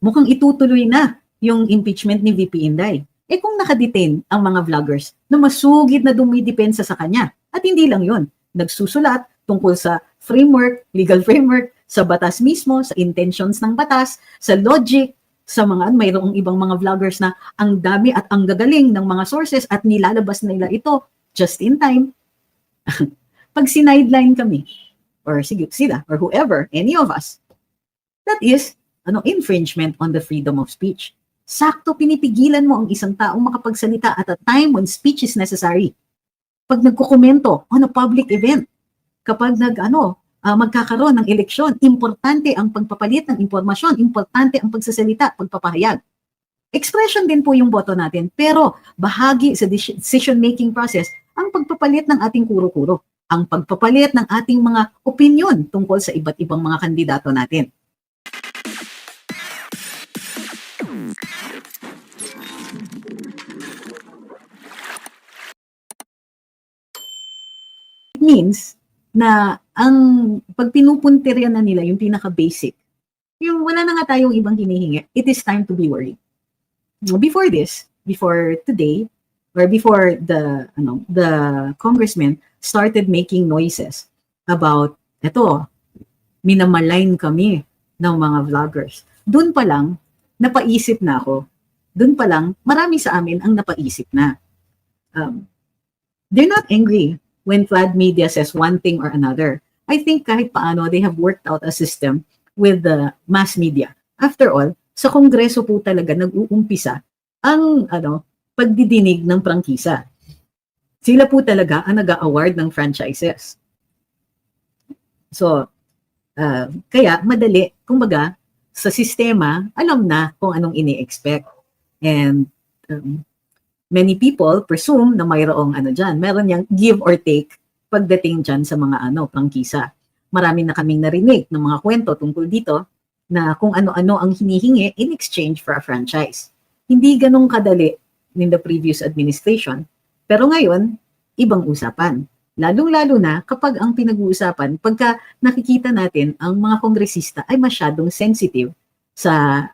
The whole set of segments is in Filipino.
mukhang itutuloy na yung impeachment ni VP Inday. Eh kung nakadetain ang mga vloggers na masugid na dumidepensa sa kanya, at hindi lang yon, nagsusulat tungkol sa framework, legal framework, sa batas mismo, sa intentions ng batas, sa logic, sa mga mayroong ibang mga vloggers na ang dami at ang gagaling ng mga sources at nilalabas nila ito just in time. Pag sinideline kami, or sige, sila, or whoever, any of us, that is infringement on the freedom of speech. Sakto pinipigilan mo ang isang taong makapagsalita at a time when speech is necessary. Pag nagkukomento on a public event, kapag magkakaroon ng eleksyon, importante ang pagpapalit ng impormasyon, importante ang pagsasalita, pagpapahayag. Expression din po yung boto natin, pero bahagi sa decision-making process ang pagpapalit ng ating kuro-kuro, ang pagpapalit ng ating mga opinion tungkol sa iba't ibang mga kandidato natin. It means na ang pag pinupuntirya na nila yung pinaka-basic, yung wala na nga tayong ibang hinihingi, it is time to be worried. Before this, before today, or before the congressman started making noises about, minamalign kami ng mga vloggers. Doon pa lang, napaisip na ako. Doon pa lang, marami sa amin ang napaisip na. They're not angry when Vlad Media says one thing or another. I think kahit paano, they have worked out a system with the mass media. After all, sa Kongreso po talaga nag-uumpisa ang pagdidinig ng prangkisa. Sila po talaga ang nag-award ng franchises. So, kaya madali, kumbaga, sa sistema, alam na kung anong ini-expect. And many people presume na mayroong meron yang give or take pagdating dyan sa mga prangkisa. Marami na kaming narinig ng mga kwento tungkol dito na kung ano-ano ang hinihingi in exchange for a franchise. Hindi ganong kadali in the previous administration, pero ngayon, ibang usapan. Lalong-lalo na kapag ang pinag-uusapan, pagka nakikita natin ang mga kongresista ay masyadong sensitive sa,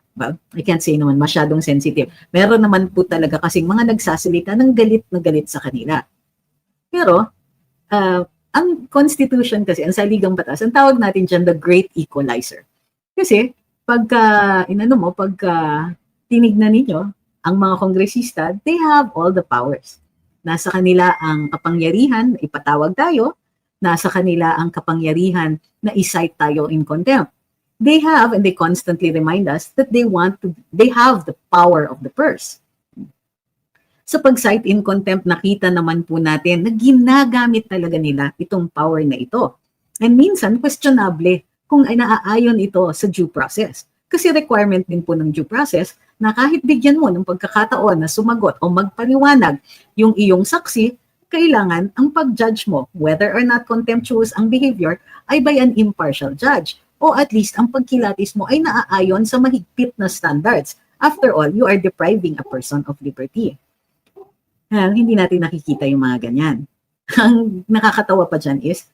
I can't say naman masyadong sensitive. Meron naman po talaga kasing mga nagsasalita ng galit na galit sa kanila. Pero, ang Constitution kasi, ang saligang batas, ang tawag natin dyan, the great equalizer. Kasi, pagka tinignan ninyo, ang mga kongresista, they have all the powers. Nasa kanila ang kapangyarihan na ipatawag tayo, nasa kanila ang kapangyarihan na i-cite tayo in contempt. They have, and they constantly remind us that they have the power of the purse. Sa pag-cite in contempt, nakita naman po natin na ginagamit talaga nila itong power na ito. And minsan, questionable kung ay naaayon ito sa due process. Kasi requirement din po ng due process na kahit bigyan mo ng pagkakataon na sumagot o magpaliwanag yung iyong saksi, kailangan ang pag-judge mo, whether or not contemptuous ang behavior, ay by an impartial judge. O at least ang pagkilatis mo ay naaayon sa mahigpit na standards. After all, you are depriving a person of liberty. Hindi natin nakikita yung mga ganyan. Ang nakakatawa pa dyan is,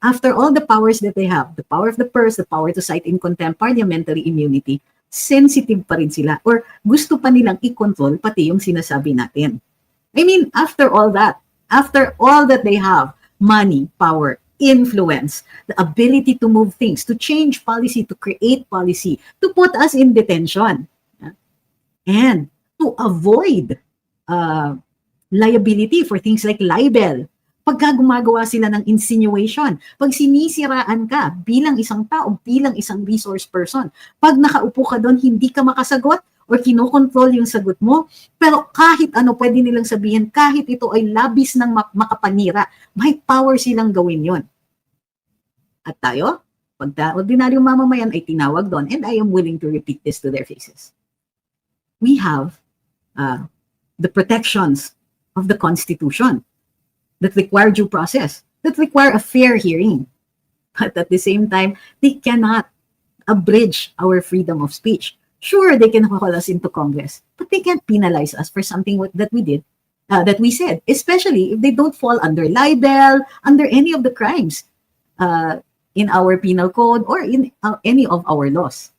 after all the powers that they have, the power of the purse, the power to cite in contempt, parliamentary immunity, sensitive pa rin sila or gusto pa nilang i-control pati yung sinasabi natin. I mean, after all that they have, money, power, influence, the ability to move things, to change policy, to create policy, to put us in detention, and to avoid liability for things like libel. Pagka gumagawa sila ng insinuation, pag sinisiraan ka bilang isang tao, bilang isang resource person, pag nakaupo ka doon, hindi ka makasagot or kinokontrol yung sagot mo, pero kahit ano pwede nilang sabihin, kahit ito ay labis ng makapanira, may power silang gawin yon. At tayo, pag ordinaryong mamamayan ay tinawag doon, and I am willing to repeat this to their faces. We have the protections of the Constitution that require due process, that require a fair hearing. But at the same time, they cannot abridge our freedom of speech. Sure, they can call us into Congress, but they can't penalize us for something that we did, that we said, especially if they don't fall under libel, under any of the crimes in our penal code or in any of our laws.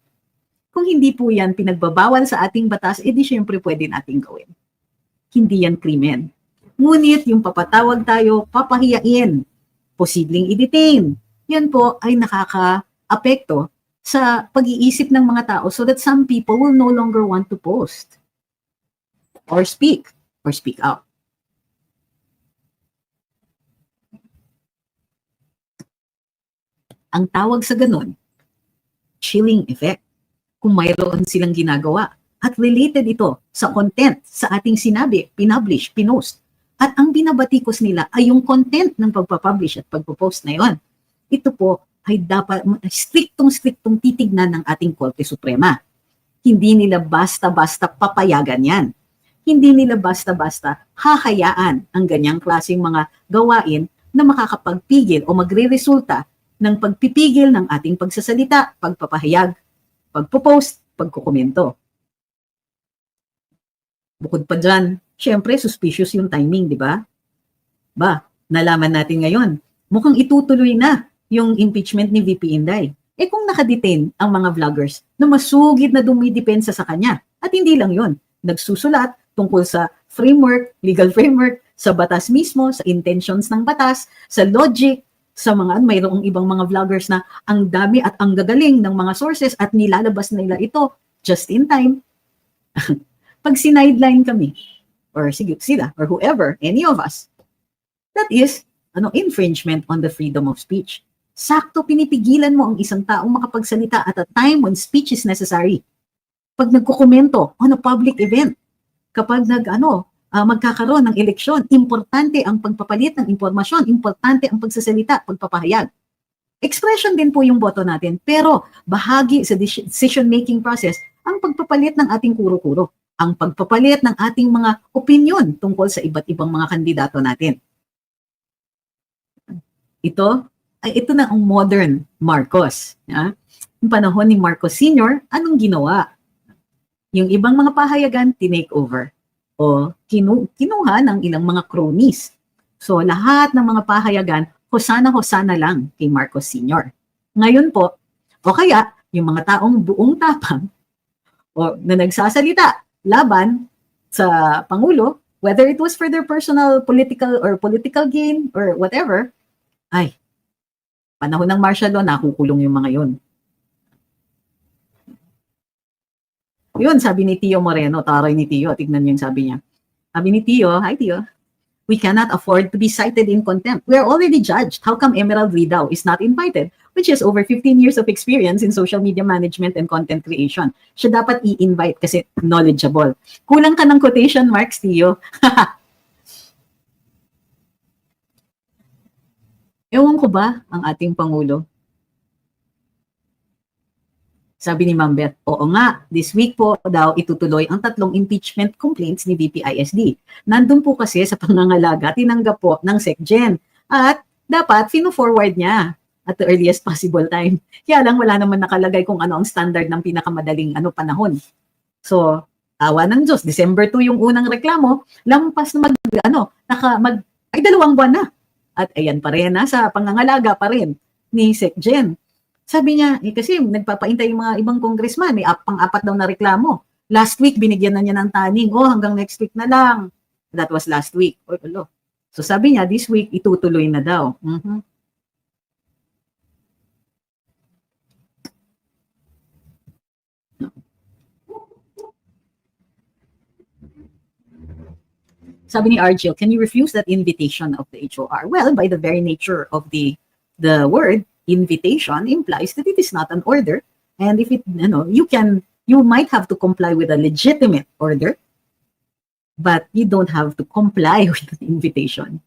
Kung hindi po yan pinagbabawal sa ating batas, edi syempre pwede nating gawin. Hindi yan krimen. Ngunit yung papatawag tayo, papahiyain, posibleng i-detain, yan po ay nakaka-apekto sa pag-iisip ng mga tao so that some people will no longer want to post or speak out. Ang tawag sa ganun, chilling effect. Kung mayroon silang ginagawa at related ito sa content sa ating sinabi, pinublish, pinost, at ang binabatikos nila ay yung content ng pagpapublish at pagpo-post na yon. Ito po ay dapat striktong titignan ng ating Korte Suprema. Hindi nila basta-basta papayagan yan. Hindi nila basta-basta hahayaan ang ganyang klaseng mga gawain na makakapagpigil o magre-resulta ng pagpipigil ng ating pagsasalita, pagpapahayag, pagpo-post, pagkukomento. Bukod pa dyan, syempre suspicious yung timing, di ba? Nalaman natin ngayon, mukhang itutuloy na yung impeachment ni VP Inday. Kung nakadetain ang mga vloggers na masugid na dumidepensa sa kanya, at hindi lang yon, nagsusulat tungkol sa framework, legal framework, sa batas mismo, sa intentions ng batas, sa logic, sa mga mayroong ibang mga vloggers na ang dami at ang gagaling ng mga sources at nilalabas nila ito just in time. Pag sinideline kami, or sige, sila, or whoever, any of us, that is infringement on the freedom of speech. Sakto pinipigilan mo ang isang taong makapagsalita at a time when speech is necessary. Pag nagkukomento on a public event, kapag magkakaroon ng eleksyon, importante ang pagpapalit ng impormasyon, importante ang pagsasalita, pagpapahayag. Expression din po yung boto natin, pero bahagi sa decision-making process ang pagpapalit ng ating kuro-kuro, ang pagpapalit ng ating mga opinion tungkol sa iba't ibang mga kandidato natin. Ito na ang modern Marcos. Yung panahon ni Marcos Sr., anong ginawa? Yung ibang mga pahayagan, tinake over. O kinuha ng ilang mga cronies. So lahat ng mga pahayagan, hosana-hosana lang kay Marcos Sr. Ngayon po, o kaya yung mga taong buong tapang o na nagsasalita laban sa Pangulo, whether it was for their personal political gain or whatever, ay, panahon ng martial law, nakukulong yung mga yun. Yun, sabi ni Tio Moreno, taray ni Tio, tignan niyo yung sabi niya. Sabi ni Tio, hi Tio, we cannot afford to be cited in contempt. We are already judged. How come Emerald Ridao is not invited? Which is over 15 years of experience in social media management and content creation. Siya dapat i-invite kasi knowledgeable. Kulang ka ng quotation marks, Tio. Ewan ko ba ang ating Pangulo? Sabi ni Ma'am Beth, oo nga, this week po daw itutuloy ang 3 impeachment complaints ni VP ISD. Nandun po kasi sa pangangalaga, tinanggap po ng SecGen. At dapat, fino-forward niya at the earliest possible time. Kaya lang wala naman nakalagay kung ano ang standard ng pinakamadaling panahon. So, awa ng Diyos, December 2 yung unang reklamo, lampas na ay 2 buwan na. At ayan pa rin, sa pangangalaga pa rin ni SecGen. Sabi niya, kasi nagpapaintay yung mga ibang congressman, may pang-4 daw na reklamo. Last week, binigyan na niya ng taning, hanggang next week na lang. That was last week. So sabi niya, this week, itutuloy na daw. Sabi ni Argel, can you refuse that invitation of the HOR? Well, by the very nature of the word, invitation implies that it is not an order, and if it you might have to comply with a legitimate order, but you don't have to comply with the invitation.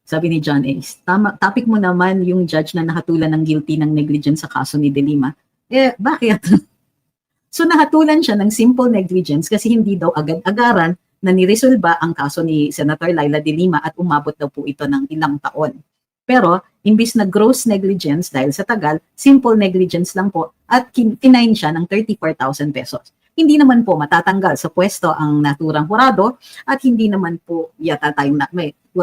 Sabi ni John Ace, topic mo naman yung judge na nahatulan ng guilty ng negligence sa kaso ni De Lima. Bakit? So nahatulan siya ng simple negligence kasi hindi daw agad-agaran na niresolba ang kaso ni Senator Laila De Lima at umabot daw po ito ng ilang taon. Pero, imbis na gross negligence dahil sa tagal, simple negligence lang po at kinain siya ng 34,000 pesos. Hindi naman po matatanggal sa pwesto ang naturang hurado at hindi naman po yata tayong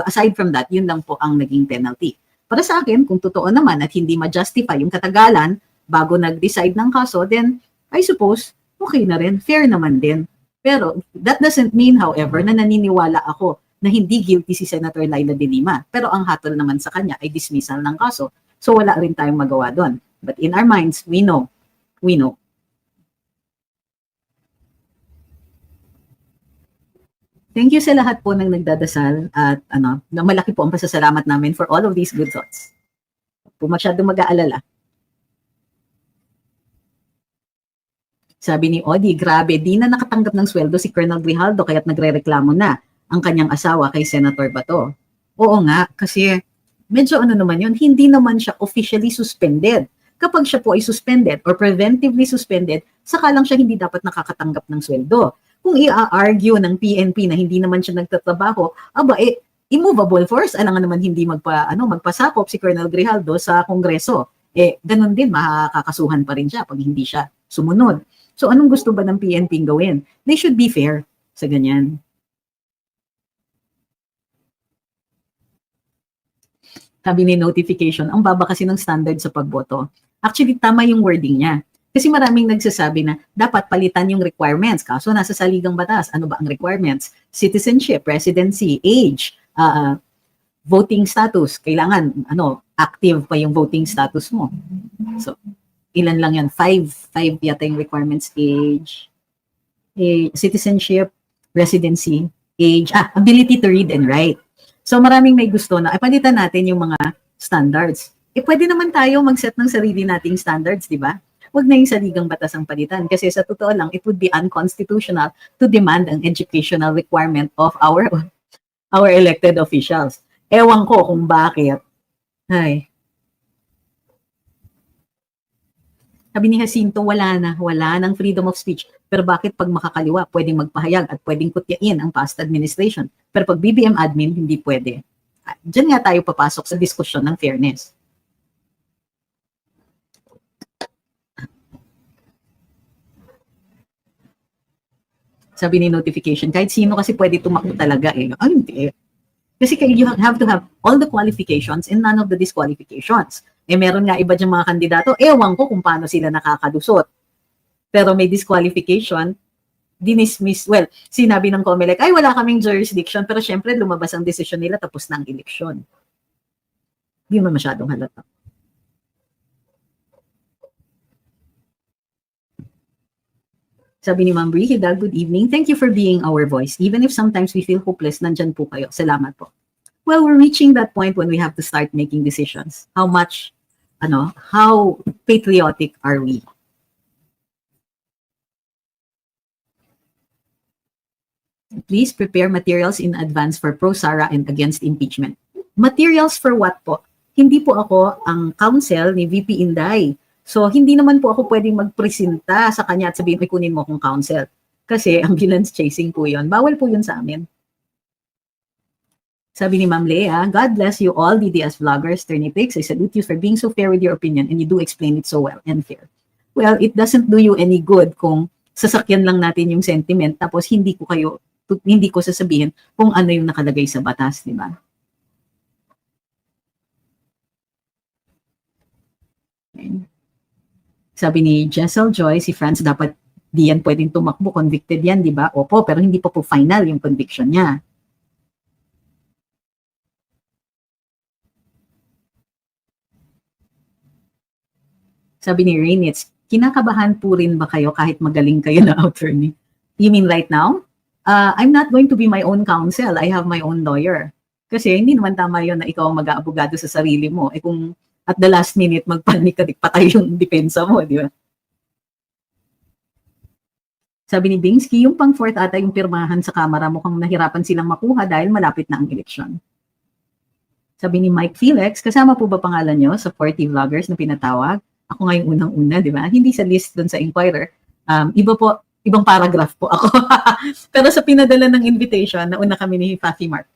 aside from that, yun lang po ang naging penalty. Para sa akin, kung totoo naman at hindi ma-justify yung katagalan bago nag-decide ng kaso, then I suppose, okay na rin, fair naman din. Pero that doesn't mean, however, na naniniwala ako na hindi guilty si Senator Laila de Lima. Pero ang hatol naman sa kanya ay dismissal ng kaso. So wala rin tayong magawa doon. But in our minds, we know. We know. Thank you sa lahat po ng nagdadasal at malaki po ang pasasalamat namin for all of these good thoughts. Po masyado mag-aalala. Sabi ni Odi, grabe, di na nakatanggap ng sweldo si Colonel Grijaldo kaya't nagrereklamo na ang kanyang asawa kay Senator Bato. Oo nga, kasi medyo naman yun, hindi naman siya officially suspended. Kapag siya po ay suspended or preventively suspended, saka lang siya hindi dapat nakakatanggap ng sweldo. Kung i-argue ng PNP na hindi naman siya nagtatrabaho, immovable force, alangan naman hindi magpasakop si Colonel Grijaldo sa Kongreso. Ganun din, makakasuhan pa rin siya pag hindi siya sumunod. So anong gusto ba ng PNP gawin? They should be fair sa ganyan. Sabi ni notification, ang baba kasi ng standard sa pagboto. Actually, tama yung wording niya. Kasi maraming nagsasabi na dapat palitan yung requirements. Kaso nasa saligang batas, ano ba ang requirements? Citizenship, residency, age, voting status. Kailangan, active pa yung voting status mo. So, ilan lang yan? Five yata yung requirements: age, citizenship, residency, age, ability to read and write. So maraming may gusto na, palitan natin yung mga standards. Pwede naman tayo mag-set ng sarili nating standards, di ba? Huwag na yung saligang batas ang palitan. Kasi sa totoo lang, it would be unconstitutional to demand an educational requirement of our elected officials. Ewan ko kung bakit. Sabi ni Jacinto, wala nang freedom of speech. Pero bakit pag makakaliwa, pwedeng magpahayag at pwedeng kutyain ang past administration. Pero pag BBM admin, hindi pwede. Diyan nga tayo papasok sa diskusyon ng fairness. Sabi ni notification, kahit sino kasi pwede tumakbo talaga hindi. Kasi you have to have all the qualifications and none of the disqualifications. Meron nga iba diyang mga kandidato, ewan ko kung paano sila nakakalusot. Pero may disqualification, dinismiss, sinabi ng COMELEC, wala kaming jurisdiction, pero syempre lumabas ang desisyon nila tapos na ang eleksyon. Hindi mo masyadong halata. Sabi ni Ma'am Brie Hidal, good evening. Thank you for being our voice. Even if sometimes we feel hopeless, nandyan po kayo. Salamat po. Well, we're reaching that point when we have to start making decisions. How patriotic are we? Please prepare materials in advance for pro-Sara and against impeachment. Materials for what po? Hindi po ako ang counsel ni VP Inday. So, hindi naman po ako pwedeng magpresenta sa kanya at sabihin, kunin mo akong counsel. Kasi ambulance chasing po yun. Bawal po yun sa amin. Sabi ni Ma'am Lea, God bless you all, DDS vloggers, Turnipix. I salute you for being so fair with your opinion and you do explain it so well and fair. Well, it doesn't do you any good kung sasakyan lang natin yung sentiment tapos hindi ko sasabihin kung ano yung nakalagay sa batas, di ba? Okay. Sabi ni Jessel Joy, si Franz dapat di yan pwedeng tumakbo, convicted yan, di ba? Opo, pero hindi pa po final yung conviction niya. Sabi ni Rainitz, kinakabahan po rin ba kayo kahit magaling kayo na attorney? You mean right now? I'm not going to be my own counsel. I have my own lawyer. Kasi hindi naman tama yun na ikaw ang mag-aabogado sa sarili mo. Kung at the last minute, magpanik ka, patay yung depensa mo, di ba? Sabi ni Bingsky, yung pang-fourth ata yung pirmahan sa Kamara, mukhang nahirapan silang makuha dahil malapit na ang eleksyon. Sabi ni Mike Felix, kasama po ba pangalan nyo sa 40 vloggers na pinatawag? Ako nga yung unang-una, di ba? Hindi sa list doon sa Inquirer. Ibang paragraph po ako. Pero sa pinadala ng invitation, nauna kami ni Fafi Mark.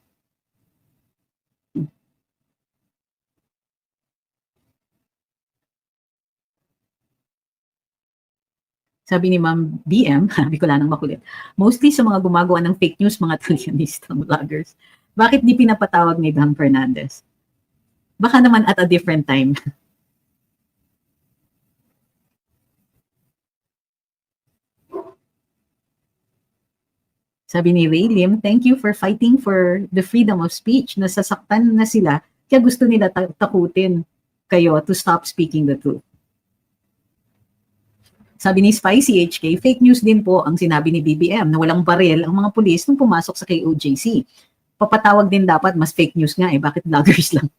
Sabi ni Ma'am BM, sabi ko lang ng makulit, mostly sa mga gumagawa ng fake news, mga talyanistang vloggers. Bakit di pinapatawag ni Dan Fernandez? Baka naman at a different time. Sabi ni Ray Lim, thank you for fighting for the freedom of speech. Nasasaktan na sila, kaya gusto nila takutin kayo to stop speaking the truth. Sabi ni Spicy HK, fake news din po ang sinabi ni BBM na walang baril ang mga pulis nung pumasok sa KOJC. Papatawag din dapat, mas fake news nga bakit vloggers lang?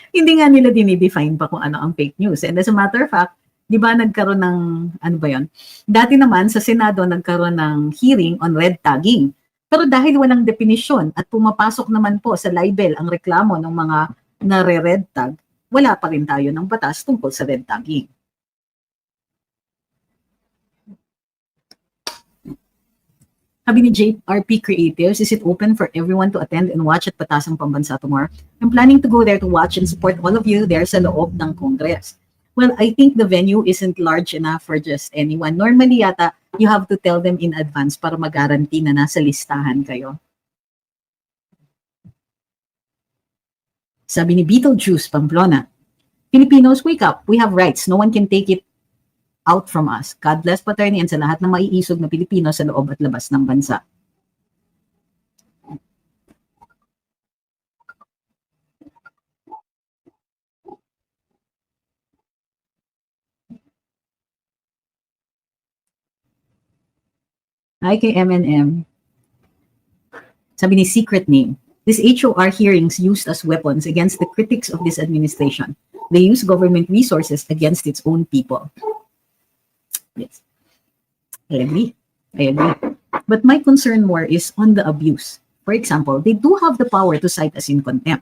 Hindi nga nila dinidefine pa kung ano ang fake news. And as a matter of fact, di ba nagkaroon ng, ano ba yun? Dati naman sa Senado nagkaroon ng hearing on red tagging. Pero dahil walang definisyon at pumapasok naman po sa libel ang reklamo ng mga nare-red tag, wala pa rin tayo ng batas tungkol sa red tagging. Sabi ni JRP Creatives, is it open for everyone to attend and watch at Batasang Pambansa tomorrow? I'm planning to go there to watch and support all of you there sa loob ng Congress. Well, I think the venue isn't large enough for just anyone. Normally yata, you have to tell them in advance para mag-guarantee na nasa listahan kayo. Sabi ni Beetlejuice Pamplona, Filipinos, wake up. We have rights. No one can take it out from us. God bless Paterni and sa lahat ng maiisog na Pilipino sa loob at labas ng bansa. Hi kay MNM. Sabi ni Secret Name, these HOR hearings used as weapons against the critics of this administration. They use government resources against its own people. Yes, I agree. But my concern more is on the abuse. For example, they do have the power to cite us in contempt.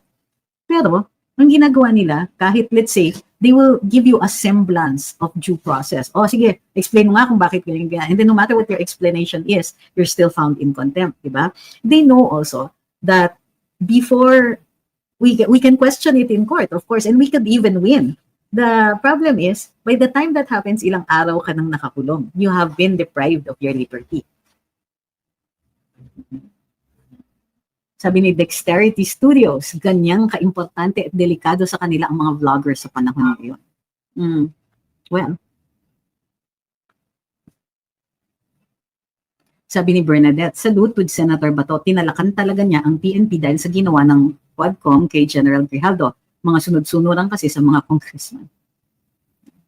Pero, ang ginagawa nila, kahit let's say, they will give you a semblance of due process. O sige, explain mo nga kung bakit ganyan. And then no matter what your explanation is, you're still found in contempt, diba? They know also that before we can question it in court, of course, and we could even win. The problem is, by the time that happens, ilang araw ka nang nakakulong. You have been deprived of your liberty. Sabi ni Dexterity Studios, ganyang kaimportante at delikado sa kanila ang mga vloggers sa panahon ngayon. Well, sabi ni Bernadette, salute with Senator Bato, tinalakan talaga niya ang PNP dahil sa ginawa ng Quadcom kay General Grijaldo. Mga sunod-sunuran kasi sa mga congressman.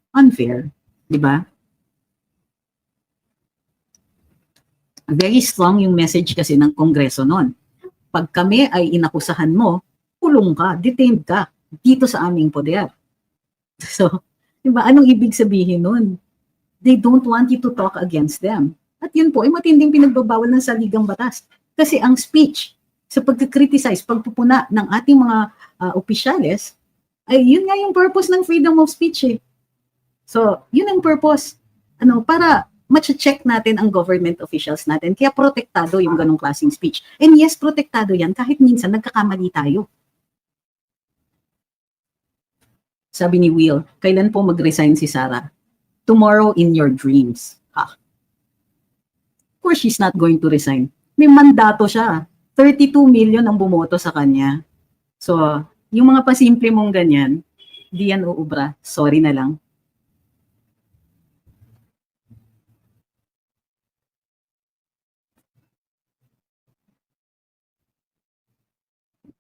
Unfair, di ba? Very strong yung message kasi ng Kongreso noon. Pag kami ay inakusahan mo, kulong ka, detained ka, dito sa aming poder. So, di ba, anong ibig sabihin nun? They don't want you to talk against them. At yun po, ay matinding pinagbabawal ng saligang batas. Kasi ang speech, sa pagkakriticize, pagpupuna ng ating mga opisyales, ay yun nga yung purpose ng freedom of speech . So, yun ang purpose. Para ma-check natin ang government officials natin. Kaya protektado yung ganong klaseng speech. And yes, protektado yan kahit minsan nagkakamali tayo. Sabi ni Will, kailan po mag-resign si Sarah? Tomorrow in your dreams. Of course, she's not going to resign. May mandato siya. 32 million ang bumoto sa kanya. So, yung mga pasimple mong ganyan, di yan uubra. Sorry na lang.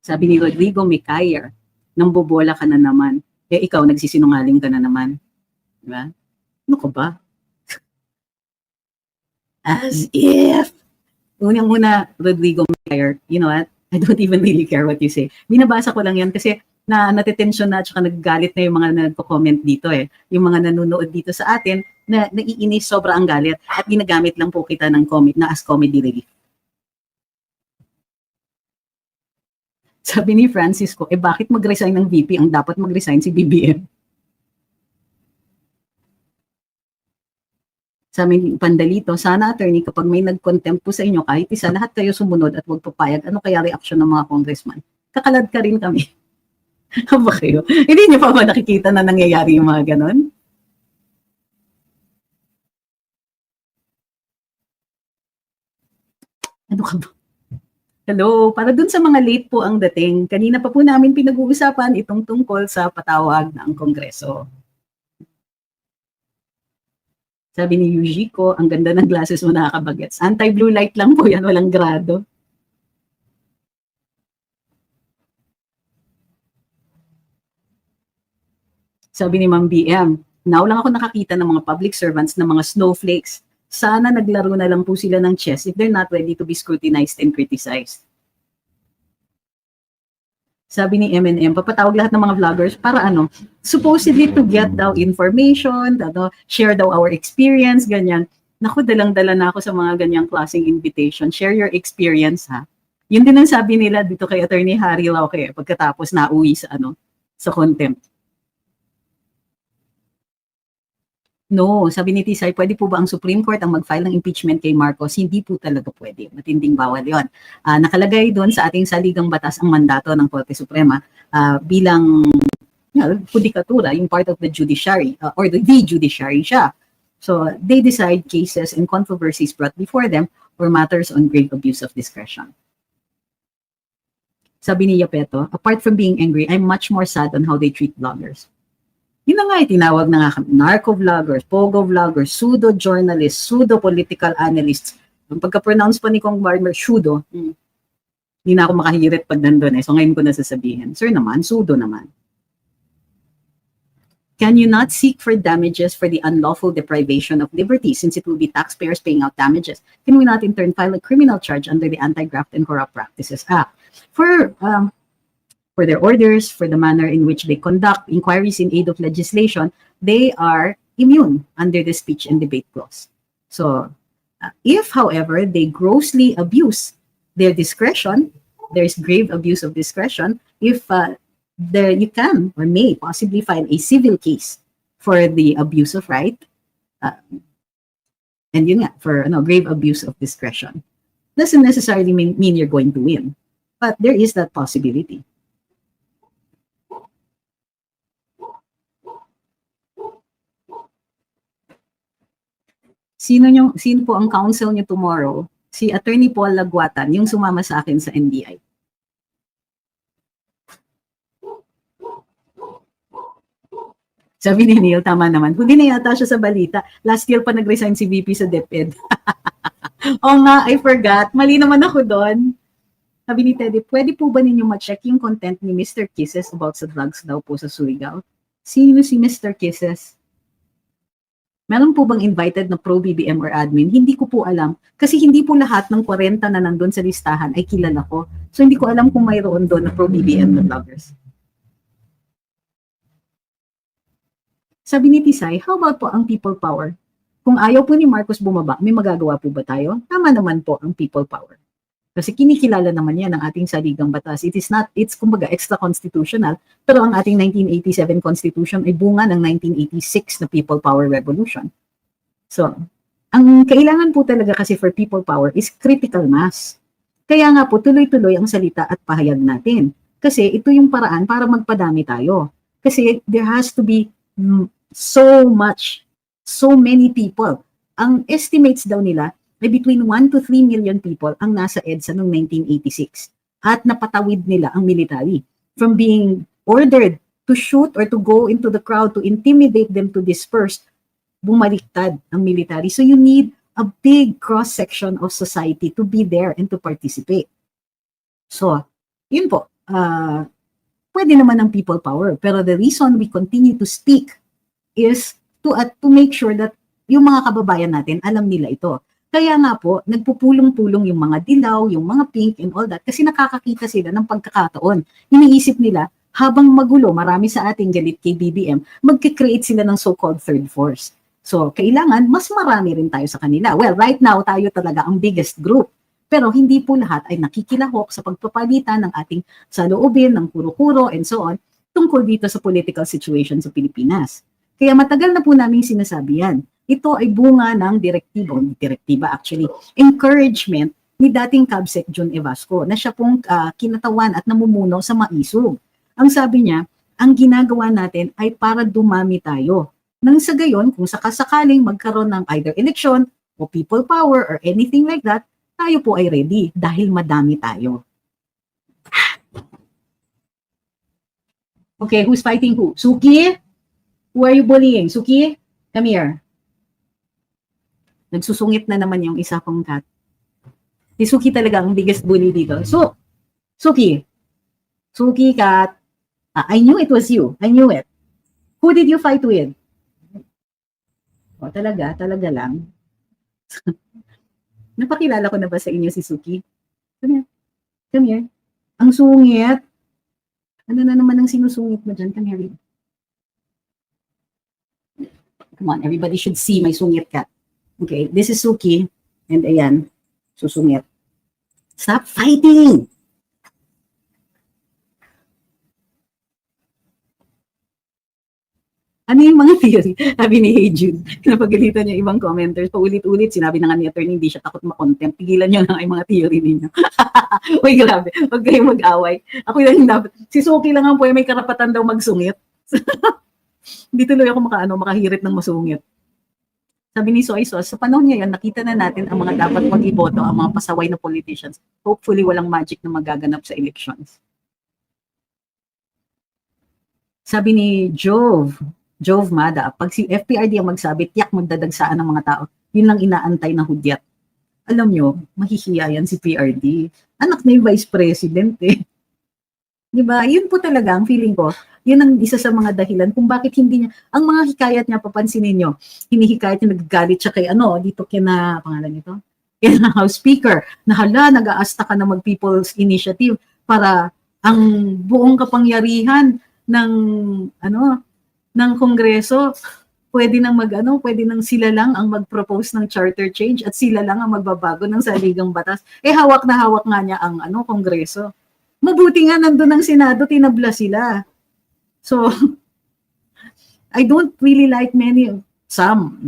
Sabi ni Rodrigo Micayer, nambobola ka na naman. Ikaw, nagsisinungaling ka na naman. Diba? Ano ka ba? As if. Unang-una, Rodrigo Micayer, you know what? I don't even really care what you say. Binabasa ko lang yan kasi natitensyon na at saka naggalit na yung mga nagko-comment dito . Yung mga nanonood dito sa atin na naiinis, sobra ang galit at ginagamit lang po kita ng as comedy relief. Sabi ni Francisco, bakit mag-resign ng VP ang dapat mag-resign si BBM? Sabi ni Pandalito, sana attorney, kapag may nag-contempt po sa inyo, kahit isa, lahat kayo sumunod at huwag papayag, ano kaya reaksyon ng mga congressman? Kakalad ka rin kami. Haba kayo? Hindi niyo pa ba nakikita na nangyayari yung mga ganon? Ano ka ba? Hello, para dun sa mga late po ang dating, kanina pa po namin pinag-uusapan itong tungkol sa patawag ng Kongreso. Sabi ni Yujiko, ang ganda ng glasses mo, nakakabagets. Anti-blue light lang po yan, walang grado. Sabi ni Ma'am BM, now lang ako nakakita ng mga public servants na mga snowflakes. Sana naglaro na lang po sila ng chess if they're not ready to be scrutinized and criticized. Sabi ni M&M, papatawag lahat ng mga vloggers para ano, supposedly to get daw information, share daw our experience, ganyan. Naku, dalang-dala na ako sa mga ganyang klaseng invitation. Share your experience, ha? Yun din ang sabi nila dito kay Attorney Harry Lauke pagkatapos nauwi sa sa contempt. No, sabi ni Tisay, pwede po ba ang Supreme Court ang mag-file ng impeachment kay Marcos? Hindi po talaga pwede. Matinding bawal yon. Nakalagay doon sa ating saligang batas ang mandato ng Korte Suprema bilang judikatura, yung part of the judiciary or the judiciary siya. So they decide cases and controversies brought before them or matters on grave abuse of discretion. Sabi ni Yapeto, apart from being angry, I'm much more sad on how they treat bloggers. Yun na nga, tinawag na nga narco-vloggers, pogo-vloggers, pseudo-journalists, pseudo-political analysts. Ang pagka-pronounce pa ni Kong Barber, pseudo, hindi na ako makahirit pag nandun So ngayon ko nasasabihin, sir naman, pseudo naman. Can you not seek for damages for the unlawful deprivation of liberty since it will be taxpayers paying out damages? Can we not in turn file a criminal charge under the Anti-Graft and Corrupt Practices Act? For their orders, for the manner in which they conduct inquiries in aid of legislation, they are immune under the speech and debate clause. So, if, however, they grossly abuse their discretion, there's grave abuse of discretion, if you can or may possibly file a civil case for the abuse of right, and yun nga, for grave abuse of discretion. Doesn't necessarily mean you're going to win, but there is that possibility. Sino po ang counsel niyo tomorrow? Si Attorney Paul Laguatan, yung sumama sa akin sa NBI. Sabi ni Neil, tama naman. Hindi na yata siya sa balita. Last year pa nag-resign si VP sa DepEd. Oo nga, I forgot. Mali naman ako doon. Sabi ni Teddy, pwede po ba ninyo ma-check yung content ni Mr. Kisses about sa drugs daw po sa Surigao? Sino si Mr. Kisses? Meron po bang invited na pro-BBM or admin? Hindi ko po alam. Kasi hindi po lahat ng 40 na nandun sa listahan ay kilala ko. So hindi ko alam kung mayroon doon na pro-BBM na vloggers. Sabi ni Tisay, how about po ang people power? Kung ayaw po ni Marcos bumaba, may magagawa po ba tayo? Tama naman po ang people power. Kasi kinikilala naman yan ng ating saligang batas. It's kumbaga extra-constitutional, pero ang ating 1987 Constitution ay bunga ng 1986 na People Power Revolution. So, ang kailangan po talaga kasi for people power is critical mass. Kaya nga po, tuloy-tuloy ang salita at pahayag natin. Kasi ito yung paraan para magpadami tayo. Kasi there has to be so many people. Ang estimates daw nila, ay between 1 to 3 million people ang nasa EDSA noong 1986. At napatawid nila ang military from being ordered to shoot or to go into the crowd to intimidate them to disperse. Bumaliktad ang military. So you need a big cross-section of society to be there and to participate. So, yun po. Pwede naman ang people power. Pero the reason we continue to speak is to make sure that yung mga kababayan natin, alam nila ito. Kaya nga po, nagpupulong-pulong yung mga dilaw, yung mga pink and all that kasi nakakakita sila ng pagkakataon. Iniisip nila, habang magulo, marami sa ating galit kay BBM, magkikreate sila ng so-called third force. So, kailangan, mas marami rin tayo sa kanila. Well, right now, tayo talaga ang biggest group. Pero hindi po lahat ay nakikilahok sa pagpapalitan ng ating saloobin, ng kuro-kuro, and so on, tungkol dito sa political situation sa Pilipinas. Kaya matagal na po namin sinasabi yan. Ito ay bunga ng direktiba actually, encouragement ni dating CABSEC John Evasco na siya pong kinatawan at namumuno sa maisog. Ang sabi niya, ang ginagawa natin ay para dumami tayo. Nang sa gayon, kung sakasakaling magkaroon ng either election o people power or anything like that, tayo po ay ready dahil madami tayo. Okay, who's fighting who? Suki? Who are you bullying? Suki? Come here. Nagsusungit na naman yung isa kong cat. Si Suki talaga ang biggest bully dito. So, Suki cat, I knew it was you. I knew it. Who did you fight with? O, talaga lang. Napakilala ko na ba sa inyo si Suki? Come here. Ang sungit. Ano na naman ang sinusungit mo dyan? Come here. Come on, everybody should see my sungit cat. Okay, this is Suki. And ayan, susungit. Stop fighting! Ano yung mga theory? Sabi ni Hey Jude, napagalitan niya ibang commenters, paulit-ulit, sinabi na nga ni attorney, hindi siya takot makontempt, pigilan niyo na ang mga theory ninyo. Uy, grabe, huwag kayong mag-away. Ako yung dapat, si Suki lang ang po may karapatan daw magsungit. Hindi tuloy ako makahirit ng masungit. Sabi ni Soy Sos, sa panahon ngayon, nakita na natin ang mga dapat mag-iboto, ang mga pasaway na politicians. Hopefully, walang magic na magaganap sa elections. Sabi ni Jove Mada, pag si FPRD ang magsabi, tiyak magdadagsaan ng mga tao. Yun lang inaantay na hudyat. Alam nyo, mahihiya yan si PRD. Anak na yung Vice President eh. Diba? Yun po talaga ang feeling ko. Yun ang isa sa mga dahilan kung bakit hindi niya, ang mga hikayat niya, papansinin nyo, hinihikayat niya nagagalit siya kay dito kina, pangalan nito? Kina House Speaker, na hala, nag-aasta ka na mag-People's Initiative para ang buong kapangyarihan ng Kongreso, pwede nang sila lang ang mag-propose ng charter change at sila lang ang magbabago ng saligang batas. Hawak na hawak nga niya ang Kongreso. Mabuti nga nandun ang Senado, tinabla sila. So, I don't really like some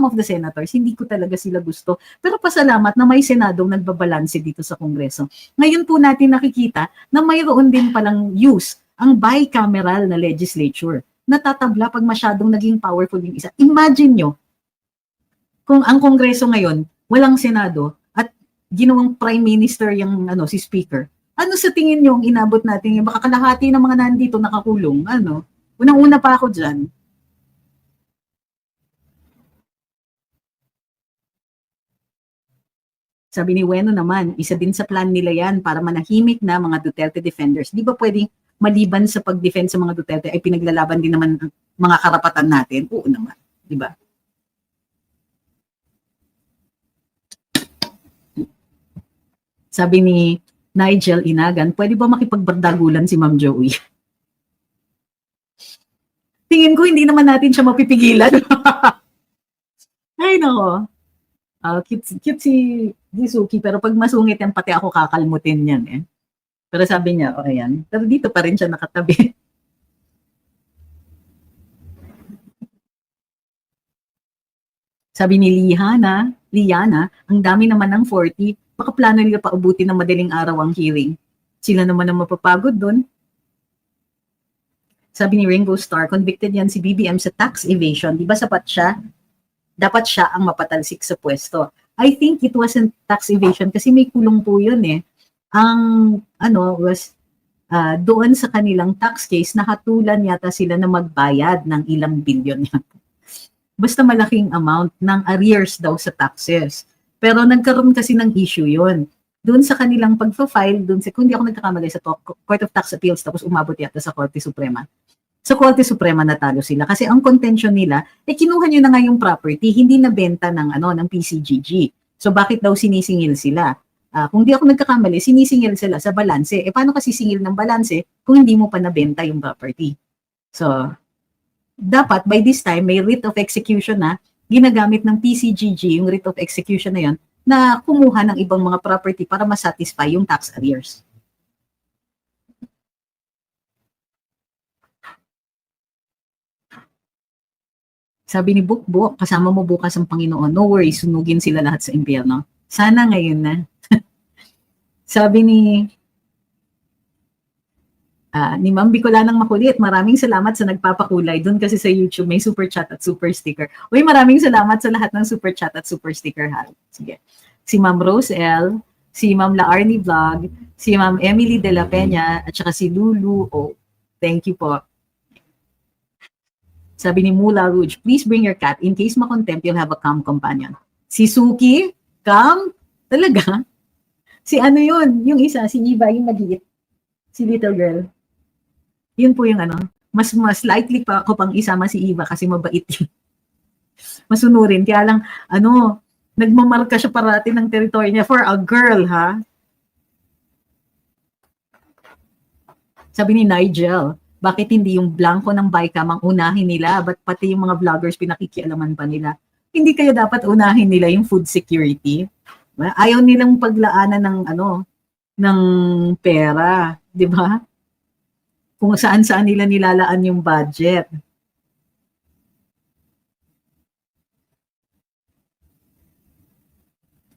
of the senators, hindi ko talaga sila gusto. Pero pasalamat na may Senadong nagbabalanse dito sa Kongreso. Ngayon po natin nakikita na mayroon din palang use ang bicameral na legislature. Natatabla pag masyadong naging powerful yung isa. Imagine nyo, kung ang Kongreso ngayon, walang Senado, at ginawang Prime Minister yung si Speaker, ano sa tingin nyo ang inabot natin? Baka kalahati ng mga nandito nakakulong. Unang-una pa ako dyan. Sabi ni Weno naman, isa din sa plan nila yan para manahimik na mga Duterte defenders. Di ba pwedeng maliban sa pag-defend sa mga Duterte ay pinaglalaban din naman ang mga karapatan natin? Oo naman. Di ba? Sabi ni Nigel Inagan, pwede ba makipagbardagulan si Ma'am Joey? Tingin ko hindi naman natin siya mapipigilan. Ay nako. Cute si Suki, pero pag masungit yan, pati ako kakalmutin yan eh. Pero sabi niya, ayan. Pero dito pa rin siya nakatabi. Sabi ni Liana, ang dami naman ng 40, baka plano nila pa ubutin ng madaling araw ang hearing. Sila naman ang mapapagod doon. Sabi ni Rainbow Star, convicted yan si BBM sa tax evasion. Di ba sapat siya? Dapat siya ang mapatalsik sa pwesto. I think it wasn't tax evasion kasi may kulong po yun eh. Ang was doon sa kanilang tax case, nakatulan yata sila na magbayad ng ilang bilyon yata. Basta malaking amount ng arrears daw sa taxes. Pero nagkaroon kasi ng issue yun. Doon sa kanilang pag-file, kung hindi ako nagkakamali sa Court of Tax Appeals, tapos umabot yata sa Korte Suprema. Sa Korte Suprema natalo sila kasi ang contention nila, kinuha nyo na nga yung property, hindi nabenta ng PCGG. So bakit daw sinisingil sila? Kung di ako nagkakamali, sinisingil sila sa balanse. Paano kasi singil ng balanse kung hindi mo pa nabenta yung property? So, dapat by this time, may writ of execution na ginagamit ng PCGG, yung writ of execution na yon, na kumuha ng ibang mga property para masatisfy yung tax arrears. Sabi ni Bukbo, kasama mo bukas ang Panginoon. No worries, sunugin sila lahat sa impyerno. Sana ngayon na. Sabi ni Ma'am Bicolanang Makulit, maraming salamat sa nagpapakulay. Doon kasi sa YouTube may super chat at super sticker. Uy, maraming salamat sa lahat ng super chat at super sticker. Sige. Si Ma'am Rose L, si Ma'am La Arnie Vlog, si Ma'am Emily De La Peña, at saka si Lulu O. Thank you po. Sabi ni Mula Rouge, please bring your cat. In case makontempt, you'll have a calm companion. Si Suki, Cam, talaga. Si ano yun, yung isa, si Eva, yung maliit. Si little girl. Yun po yung ano, mas likely pa ako pang isama si Eva kasi mabait yun. Masunurin. Kaya lang, ano, nagmamarka siya parati ng territory niya for a girl, ha? Sabi ni Nigel, bakit hindi yung blanco ng Bicam ang unahin nila? Ba't pati yung mga vloggers pinakikialaman pa nila? Hindi kaya dapat unahin nila yung food security? Ayaw nilang paglaanan ng ano, ng pera, di ba? Kung saan-saan nila nilalaan yung budget.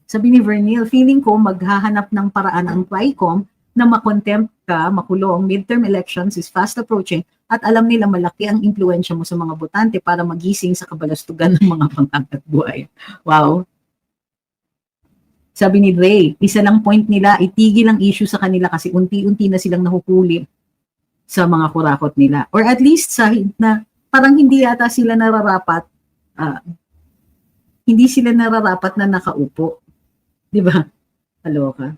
Sabi ni Vernil, feeling ko maghahanap ng paraan ang PRICOM na makontempt ka, makulong, midterm elections is fast approaching at alam nila malaki ang impluensya mo sa mga botante para magising sa kabalastugan ng mga pangangkat buhay. Wow. Sabi ni Ray, isa lang point nila, itigil ang issue sa kanila kasi unti-unti na silang nahuhuli sa mga kurakot nila. Or at least sa na parang hindi yata sila nararapat, hindi sila nararapat na nakaupo. Di ba? Kaloka.